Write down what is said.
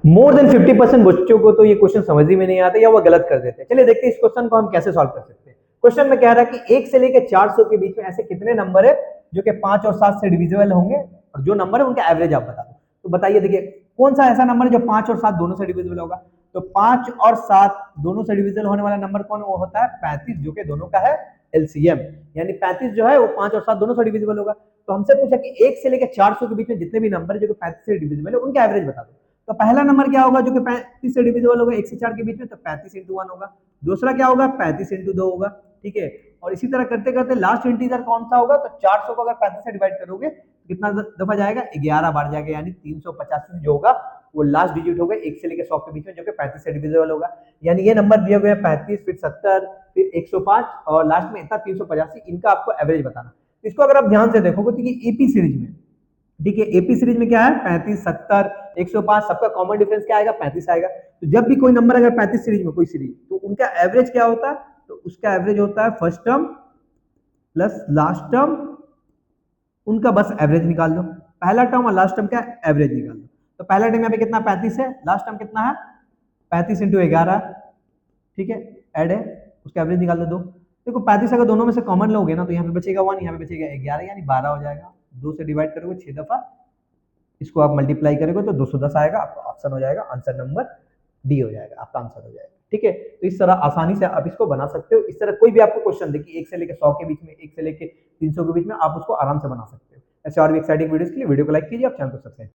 More than 50% बच्चों को तो ये क्वेश्चन समझ ही में नहीं आता या वो गलत कर देते हैं। चलिए देखते हैं इस क्वेश्चन को हम कैसे सॉल्व कर सकते हैं। क्वेश्चन में कह रहा है कि 1 से लेकर 400 के बीच में ऐसे कितने नंबर है जो कि 5 और 7 से डिविजिबल होंगे, और जो नंबर है उनका एवरेज आप बता दो। तो बताइए, देखिए कौन सा ऐसा नंबर है जो 5 और 7 दोनों से डिविजिबल होगा। तो 5 और 7 दोनों से डिविजिबल होने वाला नंबर कौन, वो होता है 35, जो कि दोनों का है एलसीएम। यानी 35 जो है वो 5 और 7 दोनों से डिविजिबल होगा। तो हमसे पूछा कि 1 से लेकर 400 के बीच में जितने भी नंबर है जो कि 35 से डिविजिबल है उनका एवरेज बता दो। तो पहला नंबर क्या होगा जो कि 35 से डिविजिबल होगा 1 से 4 के बीच में, तो 35 इंटू 1 होगा। दूसरा क्या होगा, 35 इंटू 2 होगा। ठीक है, और इसी तरह करते करते लास्ट इंटीजर कौन सा होगा, तो 400 को अगर 35 से डिवाइड करोगे कितना दफा जाएगा, 11 बार जाएगा। यानी 385 जो होगा वो लास्ट डिजिट होगा 1 से लेकर 100 के बीच में, जो कि 35 से डिविजिबल होगा। यानी ये नंबर दिए हुए हैं 35, फिर 70, फिर 105 और लास्ट में इतना 385, इनका आपको एवरेज बताना। इसको अगर आप ध्यान से देखोगे तो ये एपी सीरीज में, ठीक है, एपी सीरीज में क्या है 35, 70, 105, सबका कॉमन डिफरेंस क्या आएगा, 35 आएगा। तो जब भी कोई नंबर अगर 35 सीरीज में कोई सीरीज, तो उनका एवरेज क्या होता है, तो उसका एवरेज होता है first term plus last term, उनका बस एवरेज निकाल लो। पहला टर्म और लास्ट टर्म का एवरेज निकाल लो। तो पहला टर्म यहाँ पे कितना 35 है, लास्ट टर्म कितना है 35 इंटू 11, ठीक है, ऐड है, उसका एवरेज निकाल लो 2। देखो 35 अगर दोनों में से कॉमन लोगे ना, तो यहाँ पे बचेगा 1, यहाँ पे बचेगा 11, यानी 12 हो जाएगा। 2 से डिवाइड करोगे 6 दफा, इसको आप मल्टीप्लाई करोगे तो 210 आएगा, आपका ऑप्शन हो जाएगा, आंसर नंबर डी हो जाएगा, आपका आंसर हो जाएगा। ठीक है, तो इस तरह आसानी से आप इसको बना सकते हो। इस तरह कोई भी आपको क्वेश्चन देखिए 1 से लेकर 100 के बीच में, 1 से लेकर 300 के बीच में, आप उसको आराम से बना सकते हो। ऐसे और भी एक्साइटिंग वीडियोस के लिए वीडियो को लाइक कीजिए, आप चैनल को सब्सक्राइब